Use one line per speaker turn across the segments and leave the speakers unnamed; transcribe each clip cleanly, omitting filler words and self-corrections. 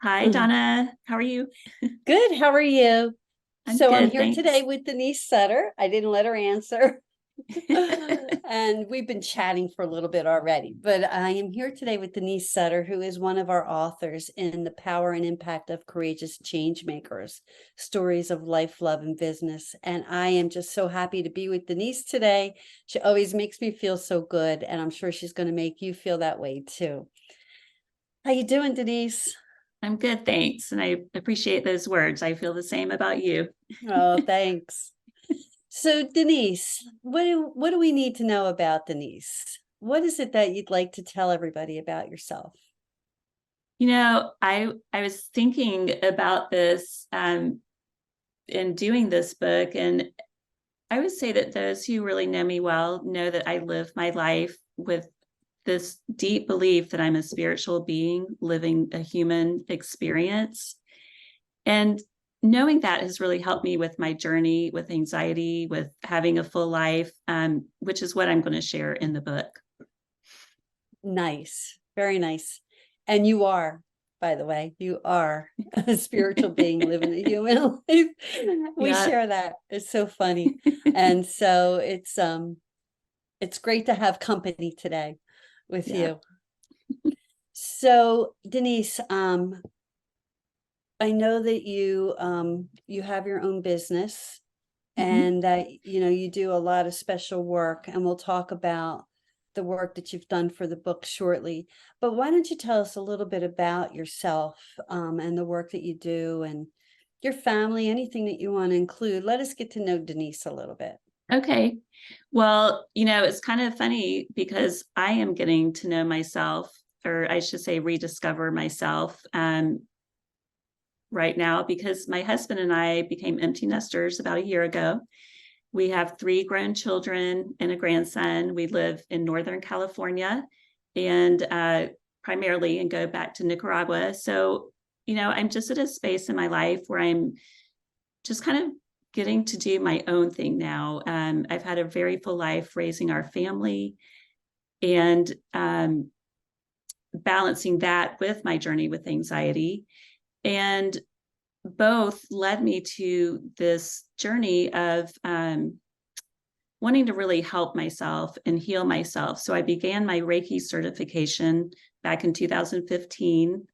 Hi, Donna. How are you?
Good. How are you?
I'm
So I'm
good,
here today
thanks.
with Denise Sutter. I didn't let her answer. And we've been chatting for a little bit already, but I am here today with Denise Sutter, who is one of our authors in The Power and Impact of Courageous Changemakers, Stories of Life, Love, and Business. And I am just so happy to be with Denise today. She always makes me feel so good, and I'm sure she's going to make you feel that way too. How you doing, Denise?
I'm good, thanks. And I appreciate those words. I feel the same about you.
Oh, thanks. So Denise, what do we need to know about Denise? What is it that you'd like to tell everybody about yourself?
I was thinking about this in doing this book, and I would say that those who really know me well know that I live my life with this deep belief that I'm a spiritual being living a human experience. And knowing that has really helped me with my journey with anxiety, with having a full life, which is what I'm going to share in the book.
Nice, very nice. And you are, by the way, you are a spiritual being living a human life. We
Yeah.
share that. It's so funny. And so it's great to have company today with
Yeah.
you. So Denise, I know that you have your own business
Mhm.
and that you do a lot of special work, and we'll talk about the work that you've done for the book shortly. But why don't you tell us a little bit about yourself, and the work that you do and your family, anything that you want to include. Let us get to know Denise a little bit.
Okay. Well, it's kind of funny because I am getting to know myself, or I should say, rediscover myself right now because my husband and I became empty nesters about a year ago. We have three grown children and a grandson. We live in Northern California and primarily and go back to Nicaragua. So, I'm just at a space in my life where I'm just kind of getting to do my own thing now. I've had a very full life raising our family and balancing that with my journey with anxiety. And both led me to this journey of wanting to really help myself and heal myself. So I began my Reiki certification back in 2015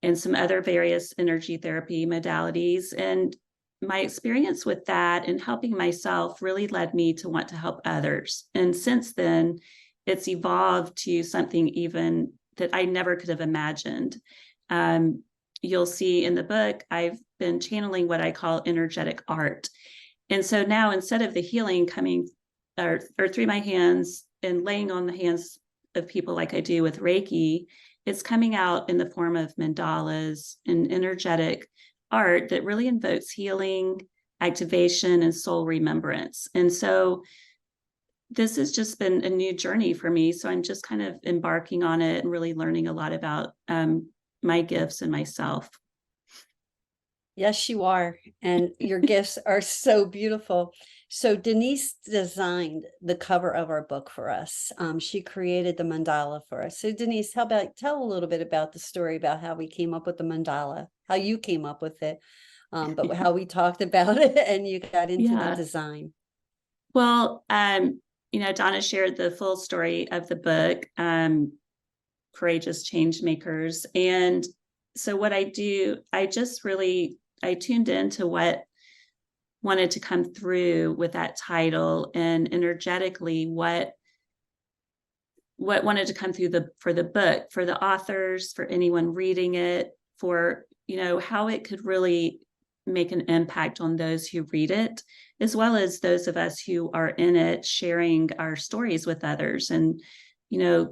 and some other various energy therapy modalities. And my experience with that and helping myself really led me to want to help others. And since then, it's evolved to something even that I never could have imagined. You'll see in the book, I've been channeling what I call energetic art. And so now instead of the healing coming or through my hands and laying on the hands of people like I do with Reiki, it's coming out in the form of mandalas and energetic art that really invokes healing, activation, and soul remembrance. And so this has just been a new journey for me. So I'm just kind of embarking on it and really learning a lot about my gifts and myself.
Yes, you are. And your gifts are so beautiful. So Denise designed the cover of our book for us. She created the mandala for us. So Denise, how about tell a little bit about the story about how we came up with the mandala, how you came up with it, but how we talked about it and you got into the
Yeah.
design.
Well, Donna shared the full story of the book, Courageous Changemakers. And so what I do, I tuned into what wanted to come through with that title and energetically what wanted to come through for the book, for the authors, for anyone reading it, for how it could really make an impact on those who read it, as well as those of us who are in it, sharing our stories with others and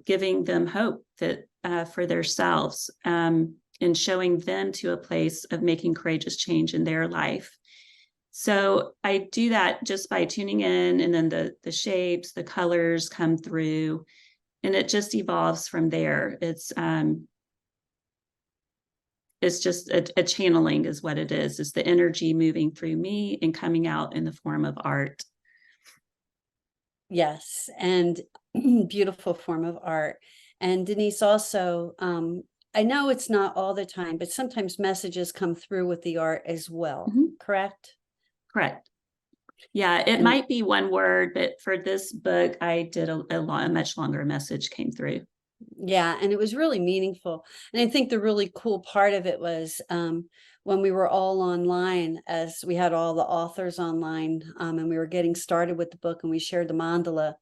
giving them hope that for themselves, and showing them to a place of making courageous change in their life. So I do that just by tuning in, and then the shapes, the colors come through, and it just evolves from there. It's just a channeling is what it is. It's the energy moving through me and coming out in the form of art.
Yes, and beautiful form of art. And Denise, also, I know it's not all the time, but sometimes messages come through with the art as well,
Mhm.
correct?
Correct. Yeah, it
And
might be one word, but for this book, I did a much longer message came through.
yeah, and it was really meaningful. And I think the really cool part of it was when we were all online, as we had all the authors online, and we were getting started with the book and we shared the mandala,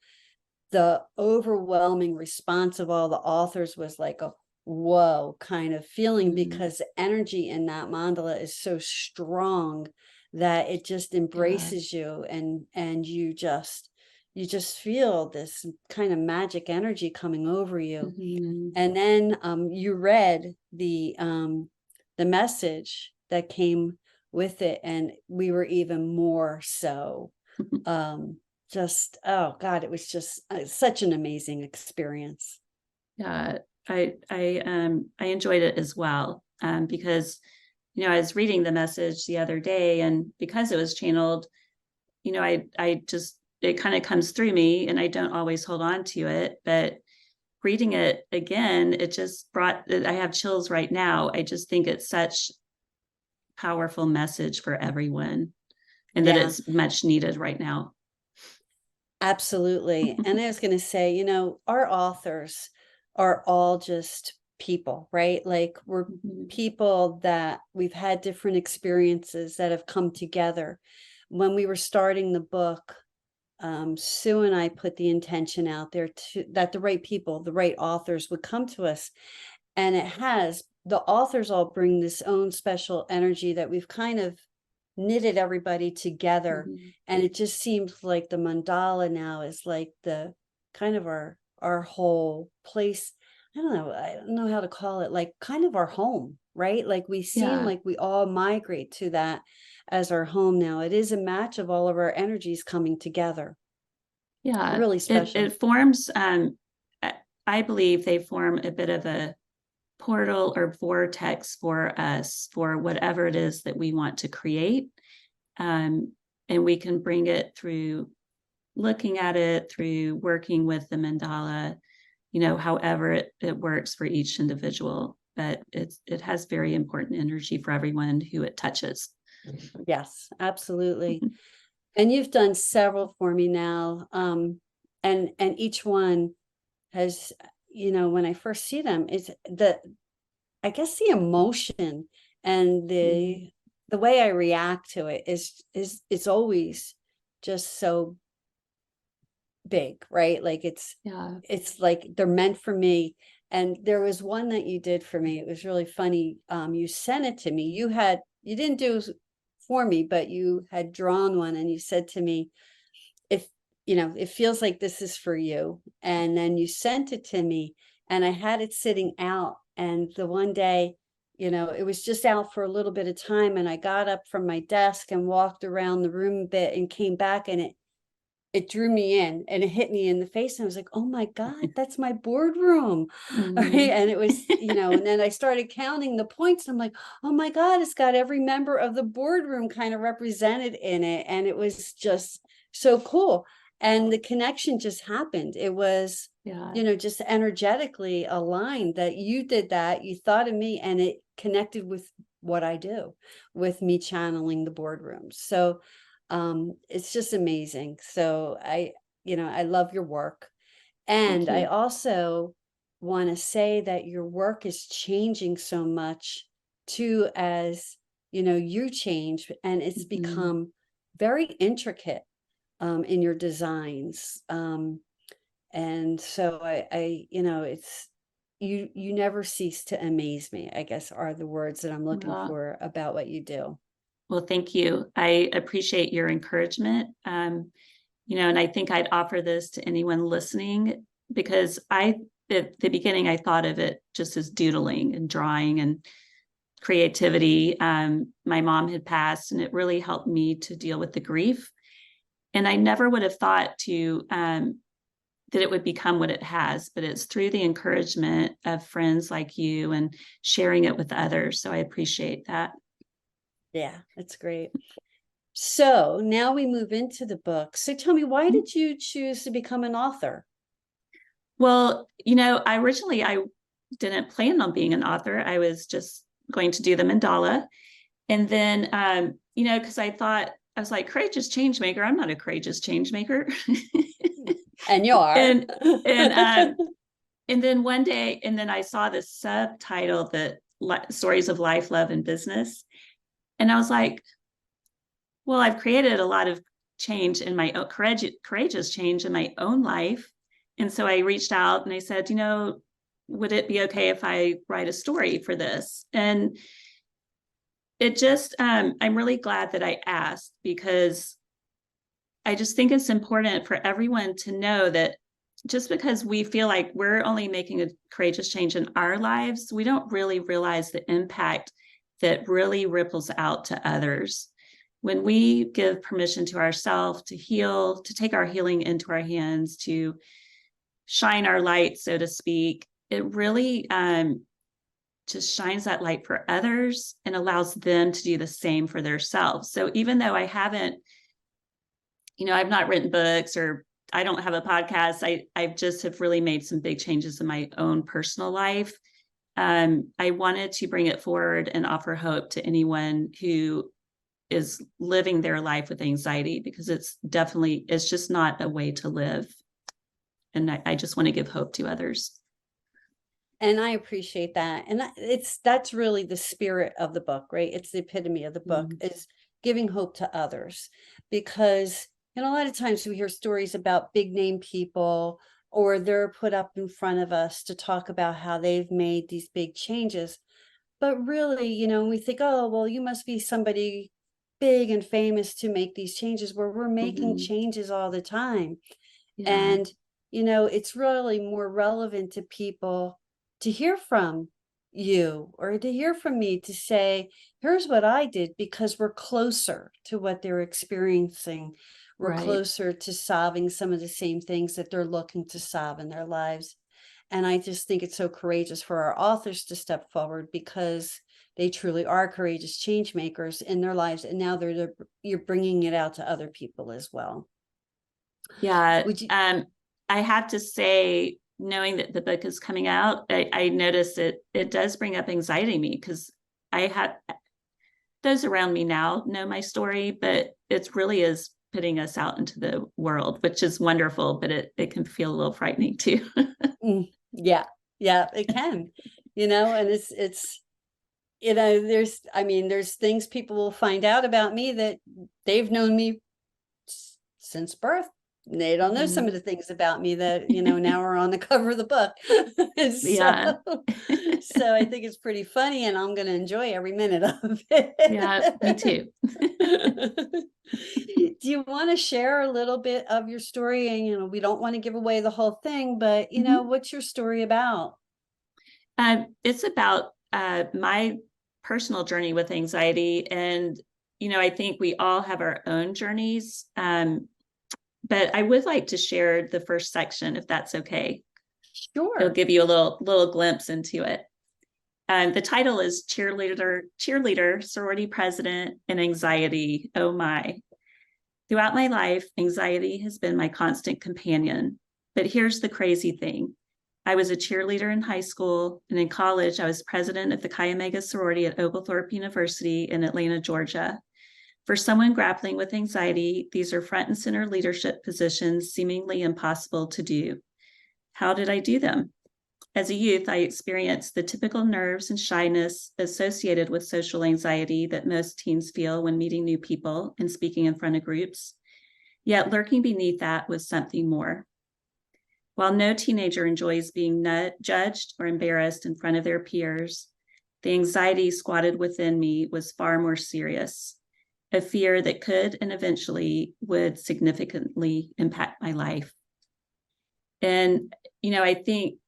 the overwhelming response of all the authors was like a whoa kind of feeling, because the energy in that mandala is so strong that it just
Yeah.
embraces you, and you just feel this kind of magic energy coming over you.
Mhm.
And then you read the message that came with it, and we were even more so um just, oh God, it was just such an amazing experience.
Yeah, I enjoyed it as well, because I was reading the message the other day, and because it was channeled, I just it kind of comes through me, and I don't always hold on to it, but reading it again, it just brought. I have chills right now. I just think it's such powerful message for everyone, and that
Yeah,
it's much needed right now.
absolutely. And I was going to say, our authors are all just people, right? Like, we're
Mhm.
people that we've had different experiences that have come together. When we were starting the book, Sue and I put the intention out there that the right people, the right authors would come to us. And the authors all bring this own special energy that we've kind of knitted everybody together.
Mhm.
And it just seems like the mandala now is like the kind of our whole place. I don't know how to call it, like kind of our home, right? Like, we seem
Yeah,
like we all migrate to that as our home now. It is a match of all of our energies coming together.
yeah.
Really special.
It forms. I believe they form a bit of a portal or vortex for us for whatever it is that we want to create. Um, and we can bring it through looking at it, through working with the mandala, however it works for each individual. But it has very important energy for everyone who it touches.
Yes, absolutely. And you've done several for me now. And each one has, when I first see them, it's I guess the emotion and
Mm,
the way I react to it is it's always just so big, right? Like,
yeah.
it's like they're meant for me. And there was one that you did for me. It was really funny. You sent it to me. You didn't do it for me, but you had drawn one, and you said to me, if it feels like this is for you. And then you sent it to me, and I had it sitting out. And the one day, it was just out for a little bit of time, and I got up from my desk and walked around the room a bit and came back, and it drew me in, and it hit me in the face, and I was like, oh my God, that's my boardroom. Right.
Mm.
And it was, and then I started counting the points. I'm like, oh my God, it's got every member of the boardroom kind of represented in it. And it was just so cool. And the connection just happened. It was,
Yeah.
just energetically aligned, that you did that, you thought of me, and it connected with what I do, with me channeling the boardroom. So it's just amazing. So I love your work.
Thank
And I
you.
also want to say that your work is changing so much too, as you change, and it's
Mhm.
become very intricate in your designs. And so it's you never cease to amaze me, I guess, are the words that I'm looking
Well,
for about what you do.
well, thank you. I appreciate your encouragement. And I think I'd offer this to anyone listening, because at the beginning, I thought of it just as doodling and drawing and creativity. My mom had passed, and it really helped me to deal with the grief. And I never would have thought that it would become what it has, but it's through the encouragement of friends like you and sharing it with others. So I appreciate that.
Yeah, that's great. So now we move into the book. So tell me, why did you choose to become an author?
Well, I originally didn't plan on being an author. I was just going to do the mandala. And then, because I was like, courageous change maker. I'm not a courageous change maker.
And you are.
And then one day, and then I saw this subtitle that stories of life, love, and business. And I was like, well, I've created a lot of change in my own courageous change in my own life. And so I reached out and I said, would it be okay if I write a story for this? And it just, I'm really glad that I asked, because I just think it's important for everyone to know that just because we feel like we're only making a courageous change in our lives, we don't really realize the impact that really ripples out to others. When we give permission to ourselves to heal, to take our healing into our hands, to shine our light, so to speak, it really just shines that light for others and allows them to do the same for themselves. So even though I haven't, I've not written books, or I don't have a podcast, I just have really made some big changes in my own personal life. I wanted to bring it forward and offer hope to anyone who is living their life with anxiety, because it's just not a way to live. And I just want to give hope to others.
And I appreciate that. And that's really the spirit of the book, right? It's the epitome of the book, is giving hope to others. Because, a lot of times we hear stories about big name people, or they're put up in front of us to talk about how they've made these big changes. But really, we think, oh, well, you must be somebody big and famous to make these changes, where we're making changes all the time. Yeah. And, it's really more relevant to people to hear from you, or to hear from me, to say, here's what I did, because we're closer to what they're experiencing. We're closer to solving some of the same things that they're looking to solve in their lives. And I just think it's so courageous for our authors to step forward, because they truly are courageous change makers in their lives. And now you're bringing it out to other people as well.
Yeah. I have to say, knowing that the book is coming out, I noticed it does bring up anxiety in me, because those around me now know my story, but it really is putting us out into the world, which is wonderful, but it can feel a little frightening too.
Yeah, it can, and it's, there's things people will find out about me that they've known me since birth. They don't know some of the things about me that, now are on the cover of the book. So I think it's pretty funny, and I'm going to enjoy every minute of it.
Yeah, me too.
Do you want to share a little bit of your story? And, we don't want to give away the whole thing, but, what's your story about?
It's about my personal journey with anxiety. And, I think we all have our own journeys. But I would like to share the first section, if that's okay.
Sure.
It'll give you a little glimpse into it. The title is Cheerleader, Sorority President, and Anxiety. Oh my. Throughout my life, anxiety has been my constant companion. But here's the crazy thing. I was a cheerleader in high school, and in college, I was president of the Chi Omega sorority at Oglethorpe University in Atlanta, Georgia. For someone grappling with anxiety, these are front and center leadership positions seemingly impossible to do. How did I do them? As a youth, I experienced the typical nerves and shyness associated with social anxiety that most teens feel when meeting new people and speaking in front of groups. Yet lurking beneath that was something more. While no teenager enjoys being judged or embarrassed in front of their peers, the anxiety squatted within me was far more serious. A fear that could and eventually would significantly impact my life. And, I think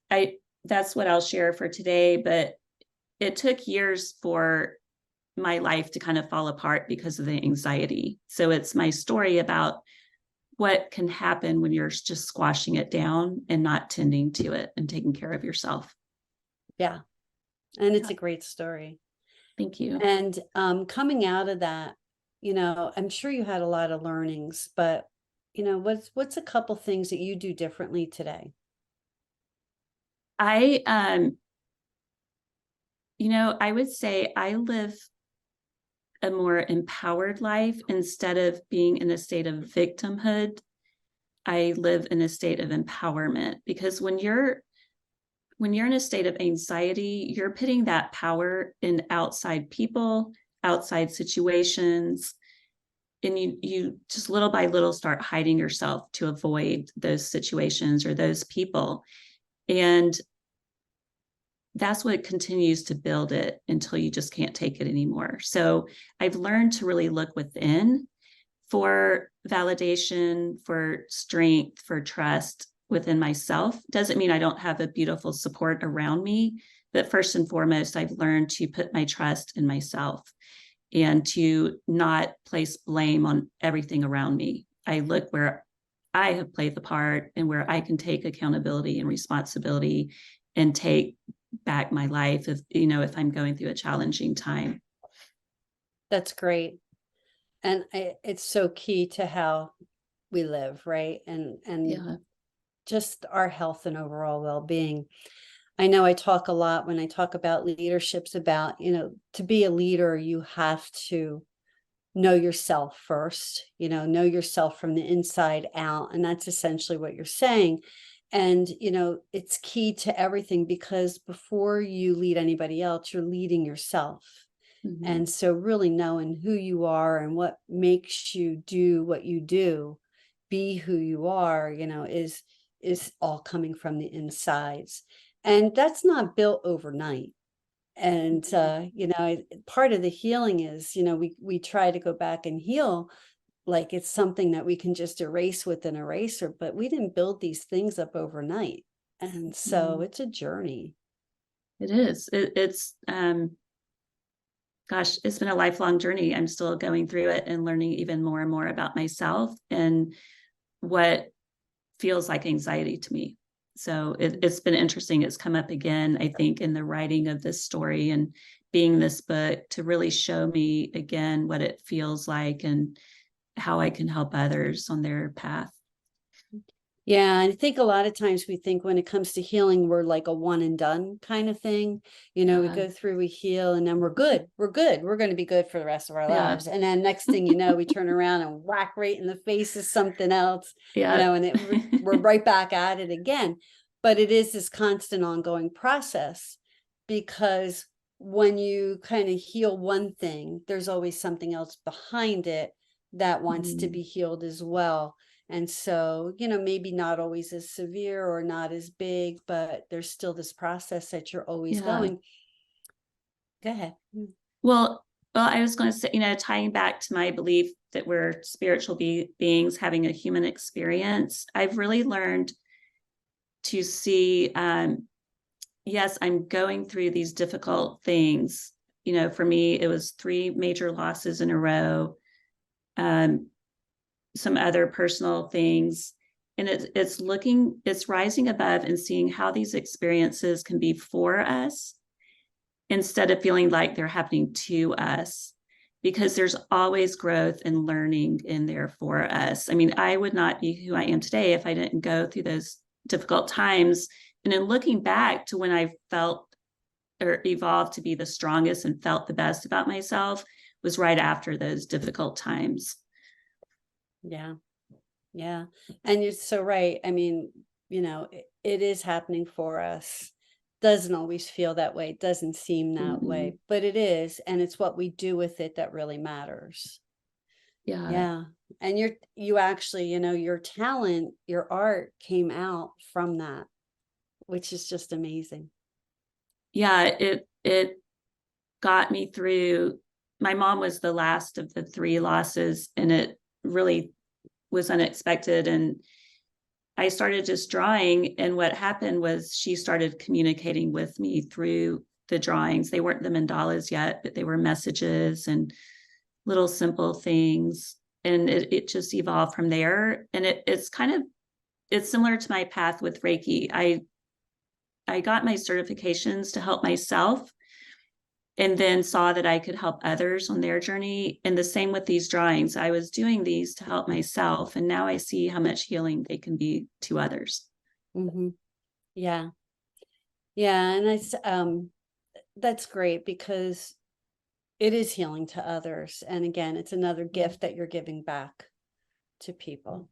that's what I'll share for today, but it took years for my life to kind of fall apart because of the anxiety. So it's my story about what can happen when you're just squashing it down and not tending to it and taking care of yourself. Yeah.
And it's a great story.
Thank you.
And coming out of that, I'm sure you had a lot of learnings, but, what's a couple things that you do differently today?
I I would say I live a more empowered life instead of being in a state of victimhood. I live in a state of empowerment, because when you're in a state of anxiety, you're putting that power in outside people, outside situations, and you just little by little start hiding yourself to avoid those situations or those people. And that's what continues to build it until you just can't take it anymore. So I've learned to really look within for validation, for strength, for trust within myself. Doesn't mean I don't have a beautiful support around me, but first and foremost, I've learned to put my trust in myself and to not place blame on everything around me. I look where I have played the part and where I can take accountability and responsibility and take back my life if I'm going through a challenging time.
That's great. And it's so key to how we live, right? And
Yeah.
just our health and overall well-being. I know I talk a lot when I talk about leaderships about, to be a leader, you have to know yourself first, know yourself from the inside out. And that's essentially what you're saying. And, it's key to everything, because before you lead anybody else, you're leading yourself.
Mm-hmm.
And so really knowing who you are and what makes you do what you do, be who you are, is all coming from the insides. And that's not built overnight. And, part of the healing is, we try to go back and heal like it's something that we can just erase with an eraser, but we didn't build these things up overnight. And so it's a journey.
It is. It's gosh, it's been a lifelong journey. I'm still going through it and learning even more and more about myself and what feels like anxiety to me. So it's been interesting. It's come up again, I think, in the writing of this story and being this book, to really show me again what it feels like and how I can help others on their path.
Yeah, I think a lot of times we think when it comes to healing, we're like a one and done kind of thing. We go through, we heal, and then we're good. We're good. We're going to be good for the rest of our lives. And then next thing you know, we turn around and whack right in the face of something else, and we're right back at it again. But it is this constant ongoing process, because when you kind of heal one thing, there's always something else behind it that wants to be healed as well. And so, maybe not always as severe or not as big, but there's still this process that you're always going. Go ahead.
Well, I was going to say, tying back to my belief that we're spiritual beings having a human experience, I've really learned to see, yes, I'm going through these difficult things. For me, it was 3 major losses in a row. Some other personal things. And it's rising above and seeing how these experiences can be for us instead of feeling like they're happening to us, because there's always growth and learning in there for us. I mean, I would not be who I am today if I didn't go through those difficult times. And in looking back to when I felt or evolved to be the strongest and felt the best about myself was right after those difficult times.
Yeah. Yeah. And you're so right. I mean, it is happening for us. Doesn't always feel that way. Doesn't seem that way, but it is. And it's what we do with it that really matters. Yeah. And you actually, your talent, your art came out from that, which is just amazing.
Yeah, it got me through. My mom was the last of the 3 losses, and it really was unexpected. And I started just drawing. And what happened was she started communicating with me through the drawings. They weren't the mandalas yet, but they were messages and little simple things. And it just evolved from there. And it's similar to my path with Reiki. I got my certifications to help myself, and then saw that I could help others on their journey. And the same with these drawings. I was doing these to help myself, and now I see how much healing they can be to others.
Yeah. Yeah. And that's great because it is healing to others. And again, it's another gift that you're giving back to people.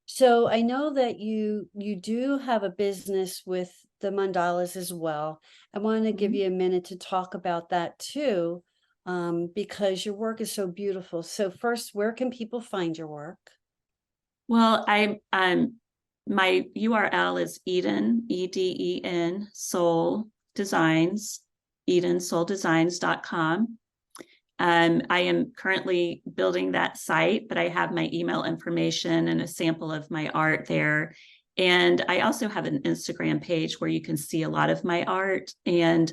So I know that you do have a business with the mandalas as well. I want to give
Mhm.
you a minute to talk about that too, because your work is so beautiful. So first, where can people find your work?
Well, my URL is Eden, Eden, Soul Designs, EdenSoulDesigns.com. I am currently building that site, but I have my email information and a sample of my art there. And I also have an Instagram page where you can see a lot of my art and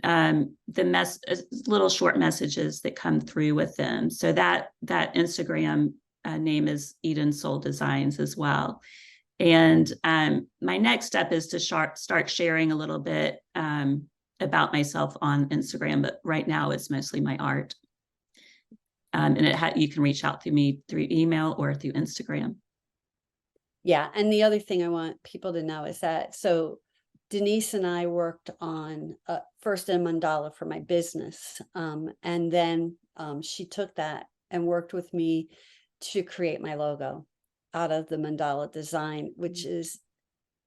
little short messages that come through with them. So that Instagram name is Eden Soul Designs as well. And my next step is to start sharing a little bit about myself on Instagram, but right now it's mostly my art. And you can reach out to me through email or through Instagram.
Yeah, and the other thing I want people to know is that so Denise and I worked on first a mandala for my business, and then she took that and worked with me to create my logo out of the mandala design, which is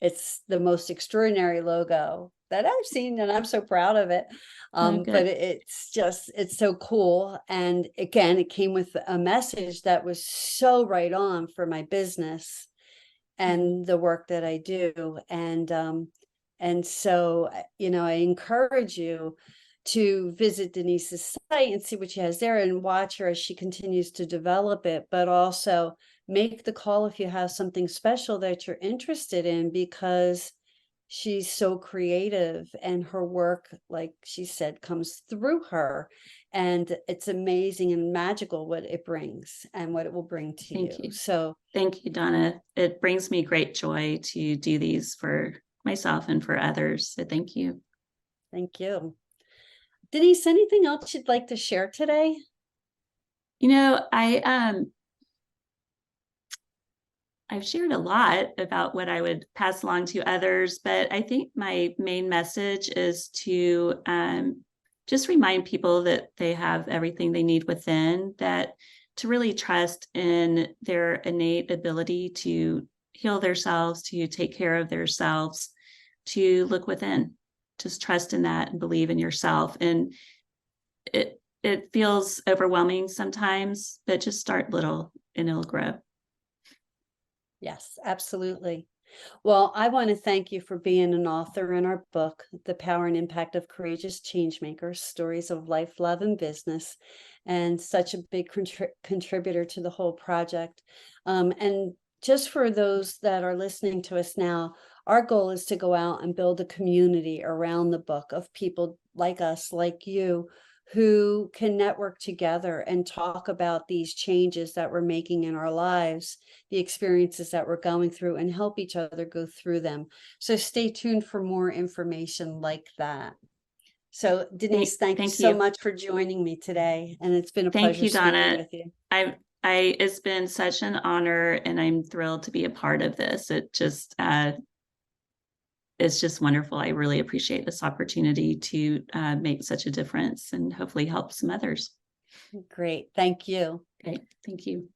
it's the most extraordinary logo that I've seen, and I'm so proud of it.
Oh,
But
good.
it's just it's so cool. And again, it came with a message that was so right on for my business and the work that I do. And so, I encourage you to visit Denise's site and see what she has there and watch her as she continues to develop it, but also make the call if you have something special that you're interested in, because she's so creative and her work, like she said, comes through her. And it's amazing and magical what it brings and what it will bring to
Thank
you.
you.
So
Thank you, Donna. It brings me great joy to do these for myself and for others. So thank you.
thank you. Denise, anything else you'd like to share today?
I've shared a lot about what I would pass along to others, but I think my main message is to just remind people that they have everything they need within, that to really trust in their innate ability to heal themselves, to take care of themselves, to look within. Just trust in that and believe in yourself. And it feels overwhelming sometimes, but just start little and it'll grow.
Yes, absolutely. Well, I want to thank you for being an author in our book, The Power and Impact of Courageous Changemakers, Stories of Life, Love, and Business, and such a big contributor to the whole project. And just for those that are listening to us now, our goal is to go out and build a community around the book of people like us, like you, who can network together and talk about these changes that we're making in our lives, the experiences that we're going through, and help each other go through them. So stay tuned for more information like that. So Denise, thank you
Thank
so
you.
much for joining me today. And it's been a
Thank
pleasure
you,
speaking
Donna.
with you.
It's been such an honor, and I'm thrilled to be a part of this. It's just wonderful. I really appreciate this opportunity to make such a difference and hopefully help some others.
Great. Thank you.
Okay, thank you.